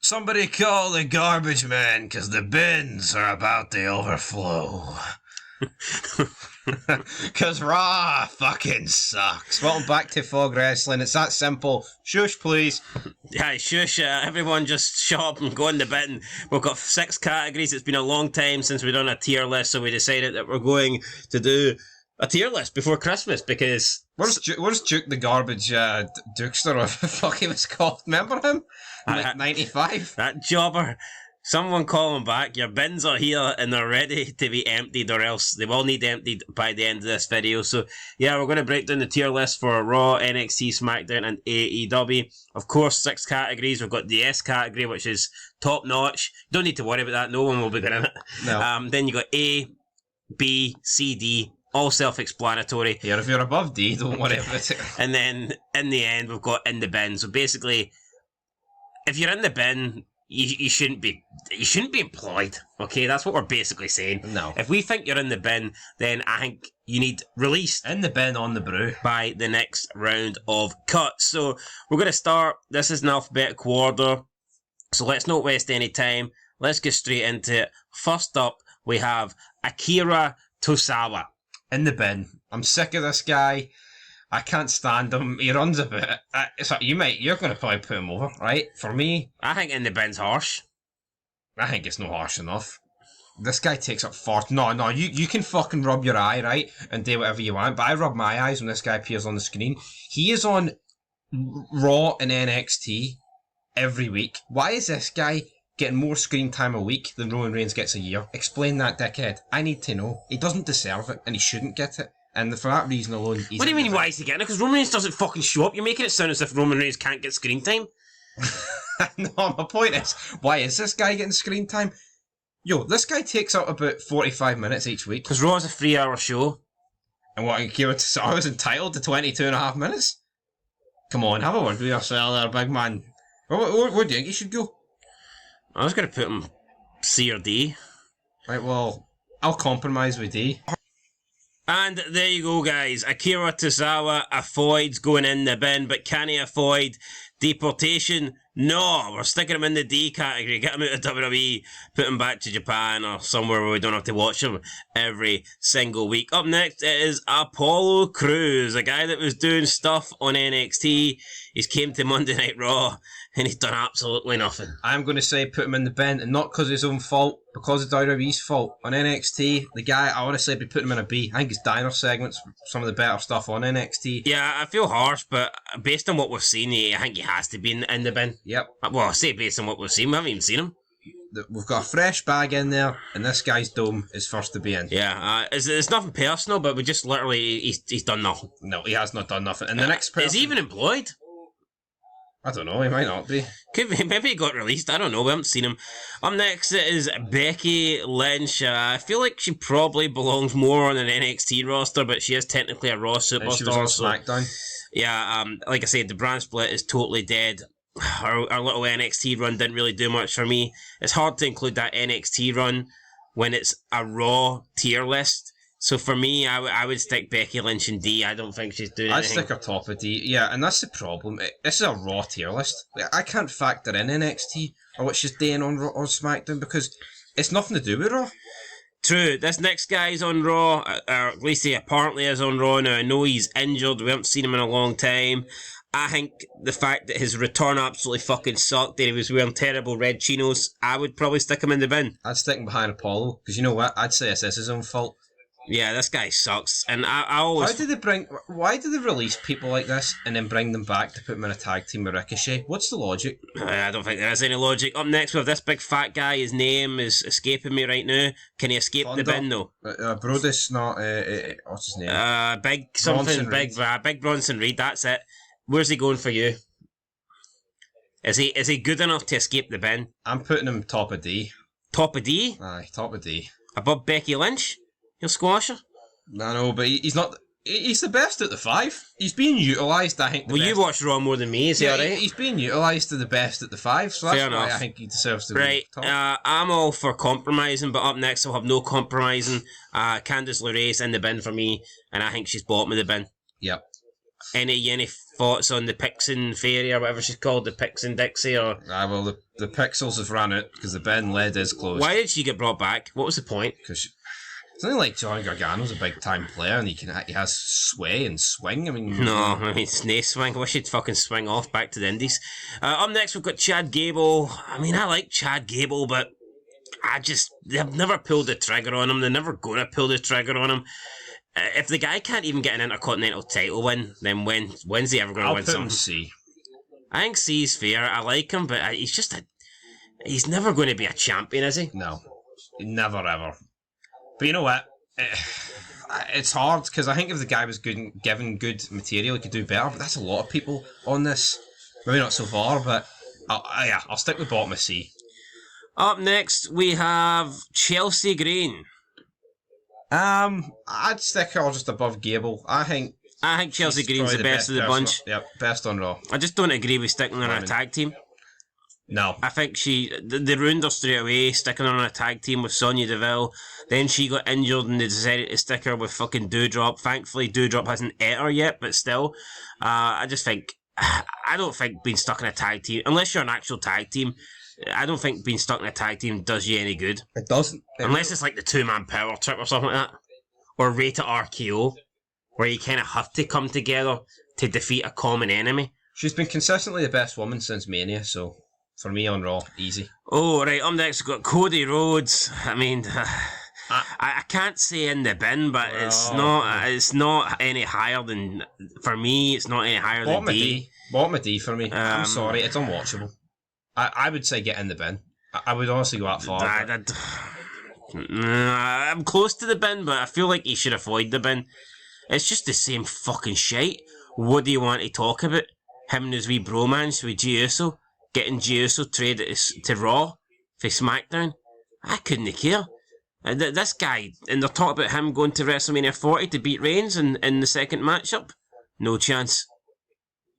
Somebody call the garbage man, because the bins are about to overflow. Because Raw fucking sucks. Welcome back to Fog Wrestling. It's that simple. Shush, please. Yeah, shush, everyone just shut up and go in the bin. We've got 6 categories. It's been a long time since we've done a tier list, so we decided that we're going to do a tier list before Christmas, because... Where's Duke the Garbage Dukester, or the fuck he was called? Remember him? 95? That jobber. Someone call him back. Your bins are here and they're ready to be emptied, or else they will need emptied by the end of this video. So, yeah, we're going to break down the tier list for Raw, NXT, SmackDown, and AEW. Of course, 6 categories. We've got the S category, which is top notch. Don't need to worry about that. No one will be good in it. No. Then you got A, B, C, D. All self-explanatory. Yeah, if you're above D, don't worry about it. And then, in the end, we've got in the bin. So basically, if you're in the bin, you shouldn't be employed. Okay, that's what we're basically saying. No. If we think you're in the bin, then I think you need released in the bin on the brew by the next round of cuts. So we're going to start. This is an alphabetical order. So let's not waste any time. Let's get straight into it. First up, we have Akira Tozawa. In the bin. I'm sick of this guy. I can't stand him. He runs a bit. You're going to probably put him over, right? For me, I think in the bin's harsh. I think it's not harsh enough. This guy takes up 40. No, you can fucking rub your eye, right? And do whatever you want. But I rub my eyes when this guy appears on the screen. He is on Raw and NXT every week. Why is this guy getting more screen time a week than Roman Reigns gets a year? Explain that, dickhead. I need to know. He doesn't deserve it, and he shouldn't get it. And for that reason alone, he's... What do you mean, why is he getting it? Because Roman Reigns doesn't fucking show up. You're making it sound as if Roman Reigns can't get screen time. No, my point is, why is this guy getting screen time? Yo, this guy takes up about 45 minutes each week. Because Raw's a 3-hour show. And what, Akira Tozawa is entitled to 22 and a half minutes? Come on, have a word with yourself there, big man. Where do you think he should go? I was going to put him C or D. Right, well, I'll compromise with D. And there you go, guys. Akira Tozawa avoids going in the bin, but can he avoid deportation? No, we're sticking him in the D category. Get him out of WWE, put him back to Japan or somewhere where we don't have to watch him every single week. Up next is Apollo Crews, a guy that was doing stuff on NXT. He's came to Monday Night Raw, and he's done absolutely nothing. I'm going to say put him in the bin, and not because of his own fault, because of WWE's fault. On NXT, the guy, I honestly be putting him in a B. I think his diner segments, some of the better stuff on NXT. Yeah, I feel harsh, but based on what we've seen, I think he has to be in the bin. Yep. Well, I say based on what we've seen, we haven't even seen him. We've got a fresh bag in there, and this guy's dome is first to be in. Yeah, it's nothing personal, but we just literally, he's done nothing. No, he has not done nothing. And the next person... Is he even employed? I don't know, he might not be. Could be, maybe he got released, I don't know, we haven't seen him. Up next is Becky Lynch. I feel like she probably belongs more on an NXT roster, but she is technically a Raw superstar. And she was on SmackDown. Yeah, like I said, the brand split is totally dead. Our little NXT run didn't really do much for me. It's hard to include that NXT run when it's a Raw tier list. So for me, I would stick Becky Lynch in D. I don't think she's doing anything. I'd stick her top of D. Yeah, and that's the problem. This is a Raw tier list. I can't factor in NXT or what she's doing on Raw or SmackDown because it's nothing to do with Raw. True. This next guy's on Raw, or at least he apparently is on Raw now. I know he's injured. We haven't seen him in a long time. I think the fact that his return absolutely fucking sucked, that he was wearing terrible red chinos, I would probably stick him in the bin. I'd stick him behind Apollo, because you know what? I'd say it's his own fault. Yeah, this guy sucks, and I always... Why do they release people like this, and then bring them back to put them in a tag team with Ricochet? What's the logic? I don't think there is any logic. Up next we have this big fat guy, his name is escaping me right now. Can he escape Thunder. The bin though? Brodus, not, what's his name? Big something, Bronson big Bronson Reed, that's it. Where's he going for you? Is he good enough to escape the bin? I'm putting him top of D. Top of D? Aye, top of D. Above Becky Lynch? He'll squash her? I know, but he's not... He's the best at the 5. He's being utilised, I think. Well, you watch Raw more than me, is he alright? He's being utilised to the best at the 5, so that's Fair why enough. I think he deserves to be top. I'm all for compromising, but up next I'll have no compromising. Candice LeRae's in the bin for me, and I think she's bottom of the bin. Yep. Any thoughts on the Pixon Fairy or whatever she's called, the Pixon Dixie, or Well, the Pixels have ran out because the Ben Led is closed. why did she get brought back? What was the point? Because it's only like Johnny Gargano's a big time player and he has sway and swing. I mean, No, I mean, it's no swing. I wish he'd fucking swing off back to the Indies. Up next, we've got Chad Gable. I mean, I like Chad Gable, but they've never pulled the trigger on him. They're never going to pull the trigger on him. If the guy can't even get an Intercontinental title win, then when's he ever going to win something? C. I think C's fair. I like him, but he's never going to be a champion, is he? No, never ever. But you know what? It's hard because I think if the guy was good, given good material, he could do better. But that's a lot of people on this. Maybe not so far, but I'll stick with bottom of C. Up next, we have Chelsea Green. I'd stick her just above Gable. I think Chelsea Green's the best of the bunch. Yep, best on Raw. I just don't agree with sticking her on a tag team. No. I think they ruined her straight away, sticking her on a tag team with Sonya Deville. Then she got injured and they decided to stick her with fucking Doudrop. Thankfully, Doudrop hasn't ate her yet, but still. I don't think being stuck in a tag team, unless you're an actual tag team, I don't think being stuck in a tag team does you any good. It doesn't. Unless it's like the two-man power trip or something like that. Or Rated RKO, where you kind of have to come together to defeat a common enemy. She's been consistently the best woman since Mania, so for me on Raw, easy. Oh, right, up next we've got Cody Rhodes. I mean, I can't say in the bin, but it's not any higher than, for me, it's not any higher than D. Bottom of D for me. I'm sorry, it's unwatchable. I would say get in the bin. I would honestly go that far. I'm close to the bin, but I feel like he should avoid the bin. It's just the same fucking shite. What do you want to talk about? Him and his wee bromance with G Uso, getting G Uso traded to Raw for SmackDown. I couldn't care. This guy, and they're talking about him going to WrestleMania 40 to beat Reigns in the second matchup. No chance.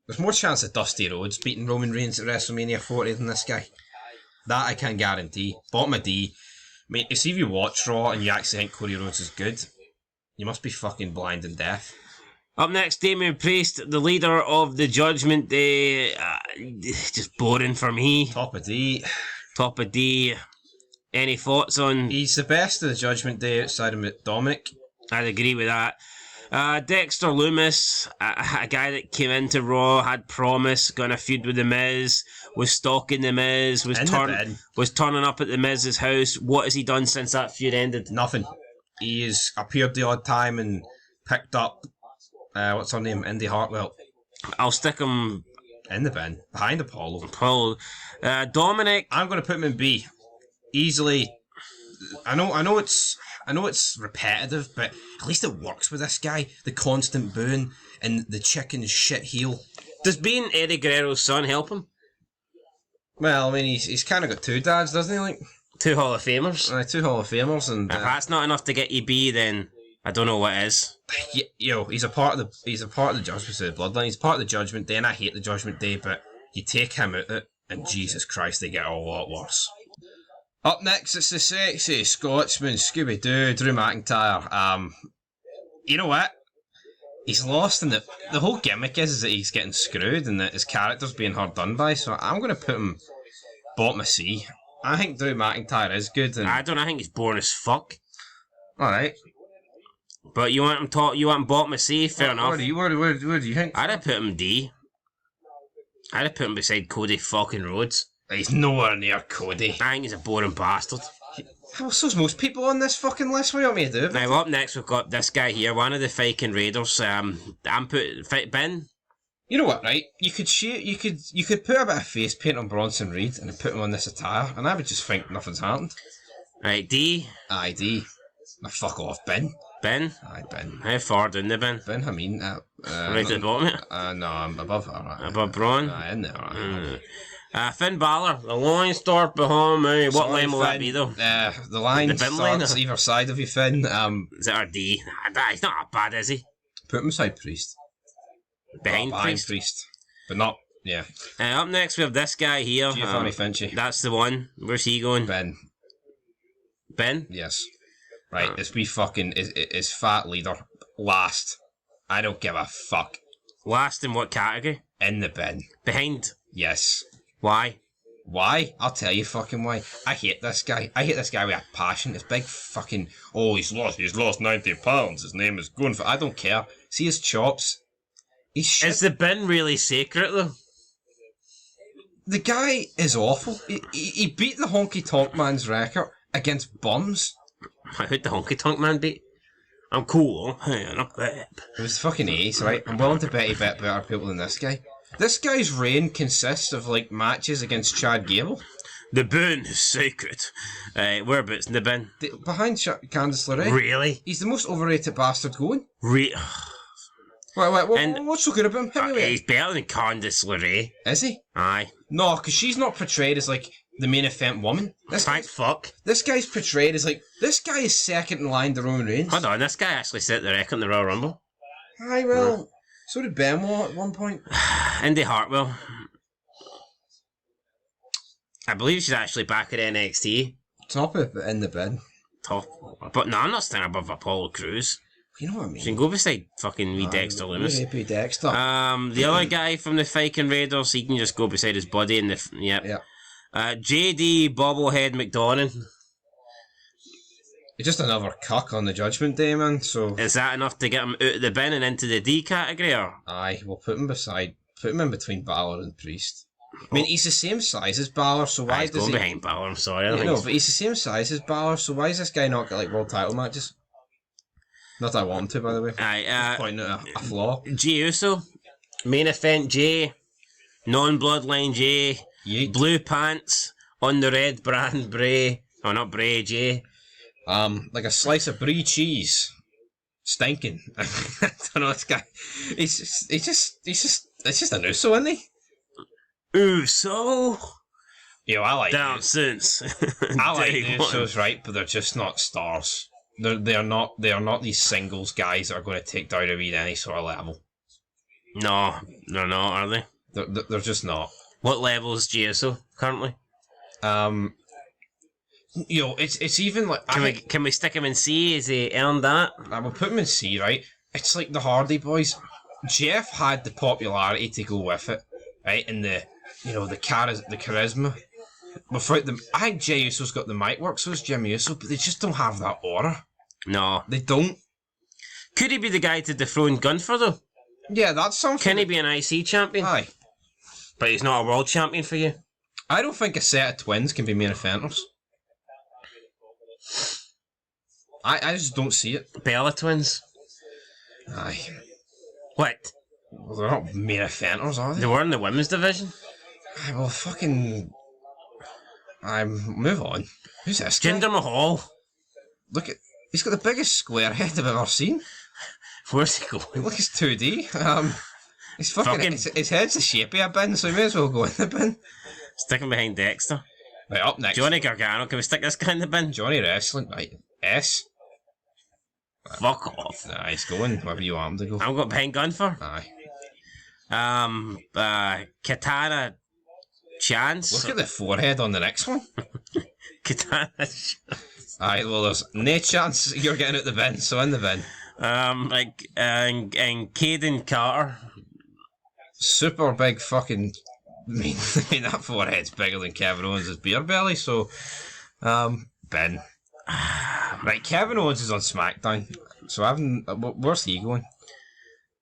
There's more chance of Dusty Rhodes beating Roman Reigns at WrestleMania 40 than this guy. That I can guarantee. Bottom of D. I mean, if you watch Raw and you actually think Cody Rhodes is good, you must be fucking blind and deaf. Up next, Damian Priest, the leader of the Judgment Day. Just boring for me. Top of D. Top of D. Any thoughts on... He's the best of the Judgment Day outside of Dominic. I'd agree with that. Dexter Lumis, a guy that came into Raw, had promise, got in a feud with The Miz, was stalking The Miz, was turning up at The Miz's house. What has he done since that feud ended? Nothing. He has appeared the odd time and picked up, what's her name, Indy Hartwell. I'll stick him... in the bin, behind Apollo. Dominic... I'm going to put him in B. Easily. I know it's repetitive, but at least it works with this guy. The constant booing and the chicken shit heel. Does being Eddie Guerrero's son help him? Well, I mean, he's kind of got two dads, doesn't he? Like 2 Hall of Famers. Two Hall of Famers, and if that's not enough to get you B, then I don't know what is. He's a part of the Judgment Day bloodline. He's part of the Judgment Day, and I hate the Judgment Day, but you take him out of it, and Jesus Christ, they get a lot worse. Up next, it's the sexy Scotsman, Scooby-Doo, Drew McIntyre. You know what? He's lost, and the whole gimmick is that he's getting screwed and that his character's being hard done by, so I'm going to put him bottom of C. I think Drew McIntyre is good. And I think he's boring as fuck. Alright. But you want him bottom of C? Fair enough. What do you think? I'd have put him D. I'd have put him beside Cody fucking Rhodes. He's nowhere near Cody. I think he's a boring bastard. Well, so's most people on this fucking list. What do you want me to do? Now, up next, we've got this guy here, one of the Viking Raiders. I'm Ben. You know what, right? You could put a bit of face paint on Bronson Reed and put him on this attire, and I would just think nothing's happened. Right, D. Aye, D. Now fuck off, Ben. Ben? Aye, Ben. How far down the bin? Ben, I mean... right at the bottom? No, I'm above her. Right. Above Braun? Aye, in there, right. Finn Balor, the line start behind me. What line will that be, though? The line starts either side of you, Finn. Is that our D? He's not that bad, is he? Put him beside Priest. Behind Priest. But not, yeah. Up next, we have this guy here. Giovanni Finchi. That's the one. Where's he going? Ben? Yes. Right, it's we fucking, is fat leader. Last. I don't give a fuck. Last in what category? In the bin. Behind. Yes. Why? Why? I'll tell you fucking why. I hate this guy. I hate this guy with a passion. It's big fucking, oh, he's lost 90 pounds. His name is going for, I don't care. See his chops? He's shit. Is the bin really sacred though? The guy is awful. He beat the Honky Tonk Man's record against bums. Who'd the Honky Tonk Man beat? I'm cool. Hey, not bad. It was fucking ace, right? I'm willing to bet he bet better people than this guy. This guy's reign consists of, like, matches against Chad Gable. The bin is sacred. Whereabouts in the bin? Behind Candice LeRae. Really? He's the most overrated bastard going. Wait, What's so good about him? Hit me with it. he's better than Candice LeRae. Is he? Aye. No, because she's not portrayed as, like, the main event woman. Thank fuck. This guy's portrayed as, like, this guy is second in line to Roman Reigns. Hold on, this guy actually set the record in the Royal Rumble. Aye, well, so did Benoit at one point. Indy Hartwell. I believe she's actually back at NXT. Top of it in the bin. Top. But no, I'm not standing above Apollo Crews. You know what I mean? She can go beside fucking wee Dexter Loomis. Maybe Dexter. The other guy from the Viking Raiders, he can just go beside his buddy in the... Yep. Yeah. JD Bobblehead McDonald. He's just another cuck on the Judgment Day, man, so... Is that enough to get him out of the bin and into the D category, or...? Aye, we'll put him in between Balor and Priest. I mean, he's the same size as Balor, so why He's does going he... behind Balor, I'm sorry. No, but he's the same size as Balor, so why does this guy not get, like, world title matches? Not that I want him to, by the way. Aye, Pointing out a flaw. Jey Uso, main event Jey, non-bloodline Jey, Yeet. blue pants, on the red brand Bray, oh not Bray, Jey. Like a slice of brie cheese. Stinking. I don't know, this guy. It's just an Uso, isn't he? Uso? Yo, I like Down Usos. since. I like Day the Usos, one. right? But they're just not stars. They are not these singles guys that are going to take WWE to any sort of level. No, they're not, are they? They're just not. What level is Jey Uso currently? It's even like Can we stick him in C? Has he earned that? I will put him in C, right? It's like the Hardy Boys. Jeff had the popularity to go with it, right? And the charisma. Without them, I think Jey Uso's got the mic work, so is Jimmy Uso, but they just don't have that aura. No. They don't. Could he be the guy to dethrone Gunther though? Yeah, that's something. Can he be an IC champion? Aye. But he's not a world champion for you? I don't think a set of twins can be main eventers. I just don't see it. Bella twins? Aye. What? Well, they're not main eventers, are they? They were in the women's division? Aye, well, fucking... move on. Who's this guy? Jinder Mahal? Look at... He's got the biggest square head I've ever seen. Where's he going? Look, it's 2D. He's fucking... His head's the shape of a bin, so he may as well go in the bin. Stick him behind Dexter. Right, up next. Johnny Gargano, can we stick this guy in the bin? Johnny Wrestling, right. S. Fuck off. Nah, he's going wherever you want him to go. I'm going behind Gunther. Aye. Katana Chance. Look at the forehead on the next one. Katana Chance. Aye, well, there's no chance you're getting out the bin, so in the bin. And Caden Carter. Super big fucking... I mean, that forehead's bigger than Kevin Owens' beer belly, so... bin. Right, Kevin Owens is on SmackDown, so where's he going?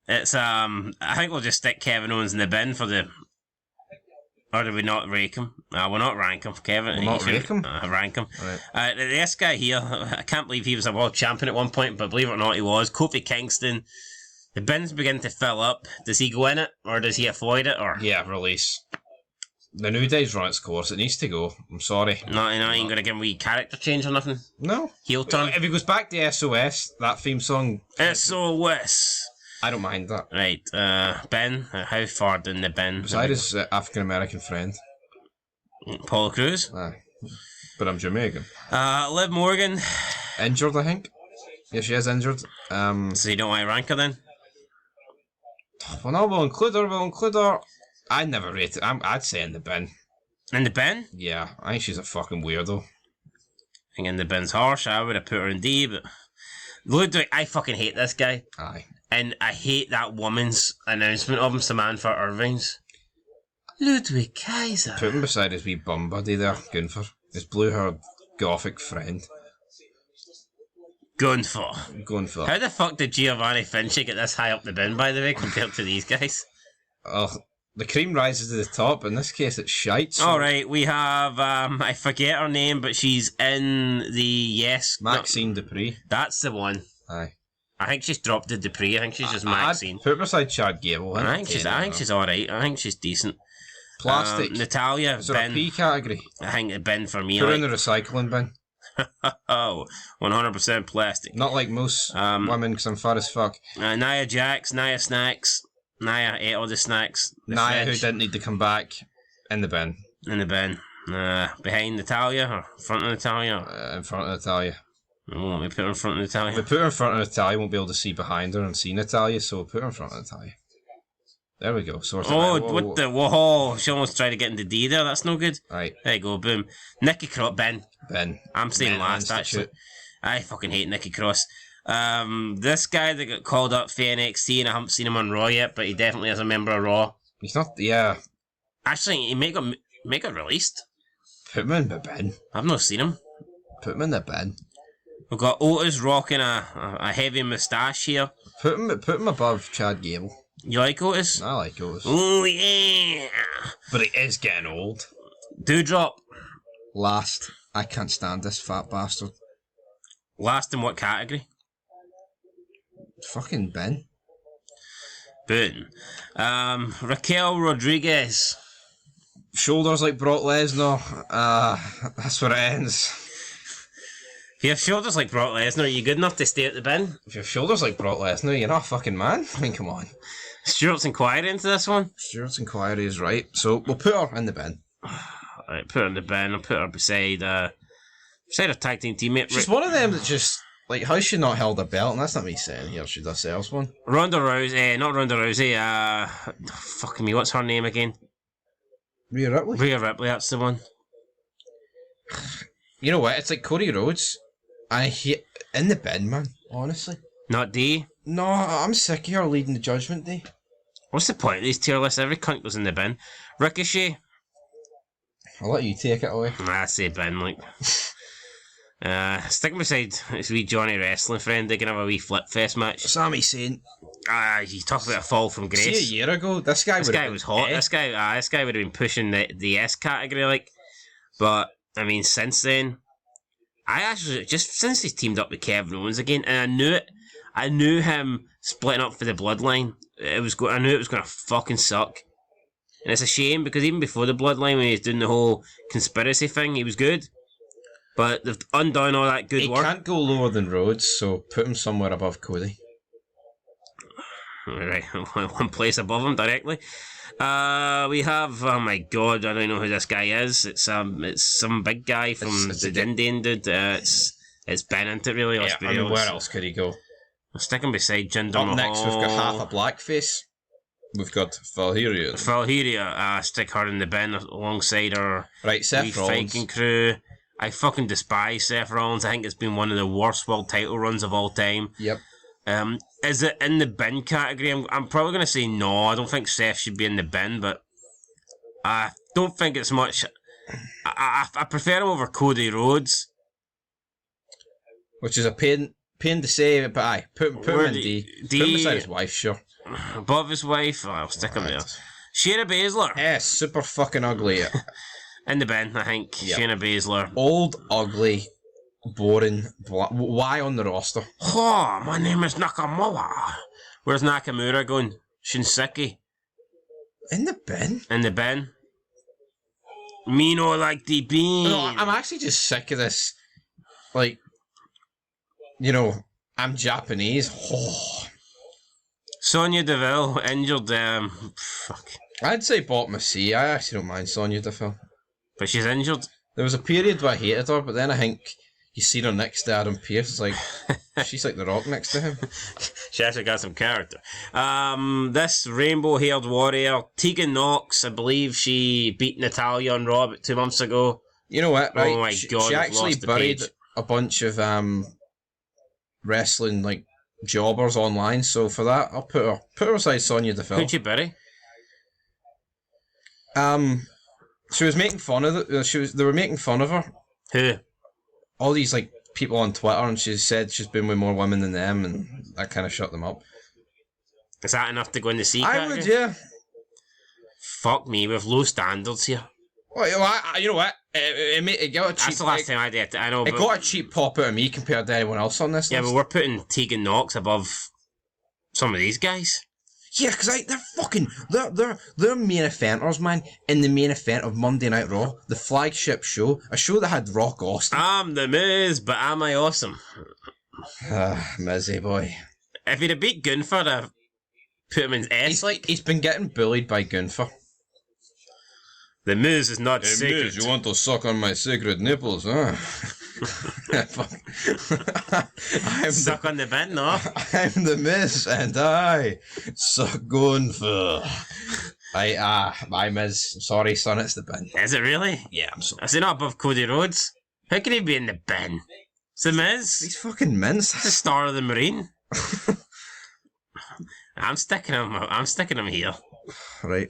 It's, I think we'll just stick Kevin Owens in the bin for the... Or do we not rake him? We'll not rank him for Kevin. We'll not rake him? Rank him. Right. This guy here, I can't believe he was a world champion at one point, but believe it or not, he was. Kofi Kingston. The bin's beginning to fill up. Does he go in it, or does he avoid it, or...? Yeah, release. The New Day's run its course. It needs to go. I'm sorry. No, you ain't going to give him a wee character change or nothing? No. Heel turn? If he goes back to SOS, that theme song... SOS. I don't mind that. Right, Ben, how far down the bin? Beside his African-American friend. Paul Cruz. Aye. But I'm Jamaican. Liv Morgan. Injured, I think. Yeah, she is injured. So you don't want to rank her then? Well, no, we'll include her. I'd never rate it. I'd say in the bin. In the bin? Yeah, I think she's a fucking weirdo. I think in the bin's harsh. I would have put her in D, but... Ludwig, I fucking hate this guy. Aye. And I hate that woman's announcement of him, Samantha Irving's. Ludwig Kaiser. Put him beside his wee bum buddy there, Gunther. His blue-haired gothic friend. Gunther. How the fuck did Giovanni Finchi get this high up the bin, by the way, compared to these guys? Oh, the cream rises to the top. In this case, it's shite. So. Alright, we have, I forget her name, but she's in the Yes... Maxine Dupree. That's the one. Aye. I think she's dropped the Dupree. I think she's just Maxine. I'd put her beside Chad Gable. I think she's alright. I think she's decent. Plastic. Natalia, is there Ben. a P category? I think a bin for me. Put her in the recycling bin. Oh, 100% plastic. Not like most women, because I'm fat as fuck. Nia Jax, Nia Snacks. Nia ate all the snacks. Nia, who didn't need to come back, in the bin. In the bin. Behind Natalia, or front of Natalia? In front of Natalia. Oh, we put her in front of Natalia. We put her in front of Natalia, won't be able to see behind her and see Natalia, so we'll put her in front of Natalia. There we go. Whoa. She almost tried to get into D there. That's no good. Right. There you go. Boom. Nikki Cross. Ben. I'm saying Men last, Institute. actually. I fucking hate Nikki Cross. This guy that got called up for NXT, and I haven't seen him on Raw yet, but he definitely is a member of Raw. He's not, yeah. Actually, he may get released. Put him in the bin. I've not seen him. Put him in the bin. We've got Otis rocking a heavy moustache here. Put him above Chad Gable. You like Otis? I like Otis. Oh, yeah. But he is getting old. Dewdrop. Last. I can't stand this fat bastard. Last in what category? Fucking bin. Boom. Raquel Rodriguez. Shoulders like Brock Lesnar. That's where it ends. If you have shoulders like Brock Lesnar, are you good enough to stay at the bin? If you have shoulders like Brock Lesnar, you're not a fucking man. I mean, come on. Stuart's inquiry into this one? Stuart's inquiry is right. So we'll put her in the bin. Alright, put her in the bin. I'll put her beside a tag team teammate. She's one of them that just, like, how's she not held a belt? And that's not me saying here, she does herself one. Ronda Rousey, not Ronda Rousey, fucking me, what's her name again? Rhea Ripley? Rhea Ripley, that's the one. You know what, it's like Cody Rhodes. I hate, in the bin, man, honestly. Not D? No, I'm sick of her leading the Judgment Day. What's the point of these tier lists? Every cunt goes in the bin. Ricochet? I'll let you take it away. I say bin, like. Sticking beside his wee Johnny wrestling friend, they can have a wee flip fest match. Sami Zayn. You talk about a fall from grace. See, a year ago, this guy was hot. This guy would have been pushing the S category, like. But I mean, since then, I actually just since he's teamed up with Kevin Owens again, and I knew it. I knew him splitting up for the Bloodline. I knew it was going to fucking suck. And it's a shame because even before the Bloodline, when he was doing the whole conspiracy thing, he was good. But they've undone all that good work. He can't go lower than Rhodes, so put him somewhere above Cody. Right, one place above him directly. We have, oh my god, I don't know who this guy is. It's some big guy from the Indian dude. It's Ben, isn't it, really? Yeah, I mean, where else could he go? I'm sticking beside Jinder Mahal. Up next, we've got half a blackface. We've got Valkyria. Stick her in the bin alongside her Seth Rollins. Viking crew. I fucking despise Seth Rollins. I think it's been one of the worst world title runs of all time. Yep. Is it in the bin category? I'm probably going to say no. I don't think Seth should be in the bin, but I don't think it's much. I prefer him over Cody Rhodes. Which is a pain to say, but aye, put him in D. Put him beside his wife, sure. Above his wife? I'll stick him there. Shayna Baszler. Yeah, super fucking ugly. In the bin, I think. Yep. Shayna Baszler. Old, ugly, boring. Why on the roster? Oh, my name is Nakamura. Where's Nakamura going? Shinsuke. In the bin? In the bin. Me no like the bean. No, I'm actually just sick of this. Like, you know, I'm Japanese. Oh. Sonya Deville injured. Fuck. I'd say bottom of C. I actually don't mind Sonya Deville. But she's injured. There was a period where I hated her, but then I think you see her next to Adam Pearce. It's like, she's like The Rock next to him. She actually got some character. This rainbow-haired warrior, Tegan Knox, I believe she beat Natalia on Raw about 2 months ago. You know what, right? Oh my god, she actually buried a bunch of wrestling, like, jobbers online. So for that, I'll put her aside Sonya Deville. Who'd you bury? She was making fun of it. They were making fun of her. Who? All these like people on Twitter, and she said she's been with more women than them, and that kind of shut them up. Is that enough to go in the C I category? would, yeah. Fuck me, we've low standards here. Well, you know what? It got a cheap. That's the last time I did it. I know. It But, got a cheap pop out of me compared to anyone else on this yeah, list. but we're putting Tegan Knox above some of these guys. Yeah, because they're fucking they're main eventers, man. In the main event of Monday Night Raw, the flagship show, a show that had Rock Austin. I'm the Miz, but am I awesome? Mizzy boy. If he'd have beat Gunther, I'd have put him in S. He's been getting bullied by Gunther. The Miz is not Hey, sacred. Miz, you want to suck on my sacred nipples, huh? Suck on the bin, no? I'm the Miz, and I suck Gunther. I Miz. Sorry, son, it's the bin. Is it really? Yeah, I'm sorry. Is he not above Cody Rhodes? How can he be in the bin? It's the Miz. These fucking mints. He's the star of the Marine. I'm sticking him here. Right.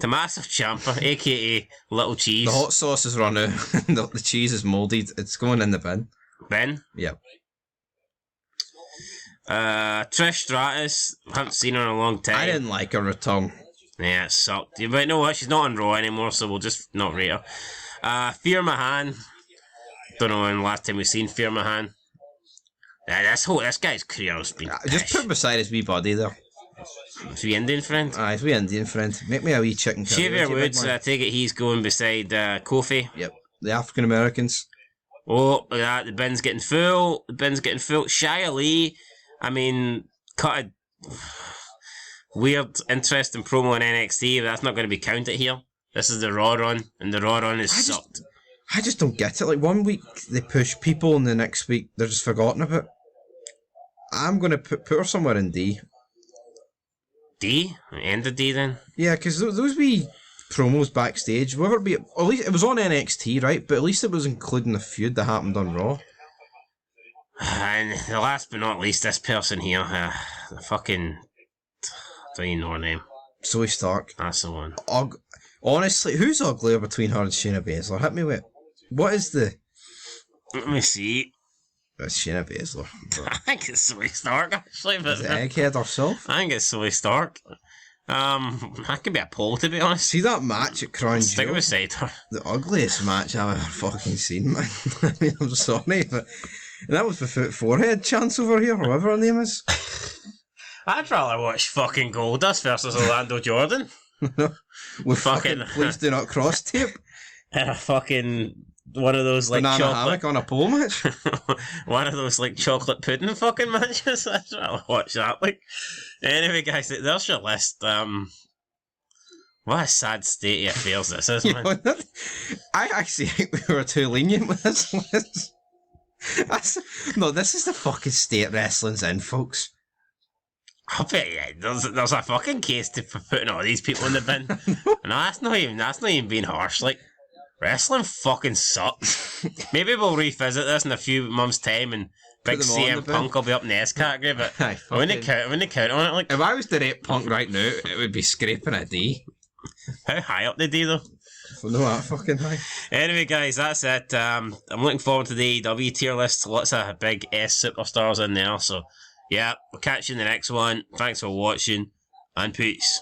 Tommaso Ciampa, aka Little Cheese. The hot sauce is run out. The cheese is moulded. It's going in the bin. Ben. Yep. Trish Stratus. Haven't seen her in a long time. I didn't like her return. Yeah, it sucked. But you know what? She's not on Raw anymore, so we'll just not rate her. Fear Mahan. Don't know when the last time we've seen Fear Mahan. This guy's career has been Just pish. put beside his wee body there. Is he Indian friend? His wee Indian friend. Make me a wee chicken curry. Xavier would you, big Woods, man? I take it he's going beside Kofi. Yep. The African Americans. Oh, look at that. The bin's getting full. Shia Lee, I mean, cut a weird, interesting promo on NXT, but that's not going to be counted here. This is the Raw run, and the Raw run is sucked. I just don't get it. Like, one week they push people, and the next week they're just forgotten about. I'm going to put her somewhere in D. D? End of D then? Yeah, because those wee promos backstage, whether it be, at least it was on NXT, right? But at least it was including the feud that happened on Raw. And the last but not least, this person here, the fucking, don't even know her name. Zoe Stark. That's the one. Honestly, who's uglier between her and Shayna Baszler? Hit me with it. What is the... Let me see. That's Shayna Baszler. I think it's Zoe Stark, actually. But The egghead herself? I think it's Zoe Stark. That could be a poll, to be honest. See that match at Crown Stick it Jewel? beside her. The ugliest match I've ever fucking seen, man. I mean, I'm sorry, but... And that was the forehead chance over here, or whatever her name is. I'd rather watch fucking Goldust versus Orlando Jordan. With fucking... Please do not cross tape. And a fucking... One of those, like, Banana chocolate... hammock on a pole match. One of those, like, chocolate pudding fucking matches. I'd rather watch that, like... Anyway, guys, there's your list. What a sad state of affairs this is, You man. know, I actually think we were too lenient with this list. No, this is the fucking state wrestling's in, folks. I bet yeah, there's a fucking case for putting all these people in the bin. No, that's not even being harsh. Like, wrestling fucking sucks. Maybe we'll revisit this in a few months' time and big them all in the CM bin. Punk will be up in the S category, but Aye, when they fucking- count on it, like, If I was to rate Punk right now, it would be scraping a D. how high up they do though? So no, that fucking high. Anyway, guys, that's it. I'm looking forward to the AEW tier list. Lots of big S superstars in there. So, yeah, we'll catch you in the next one. Thanks for watching, and peace.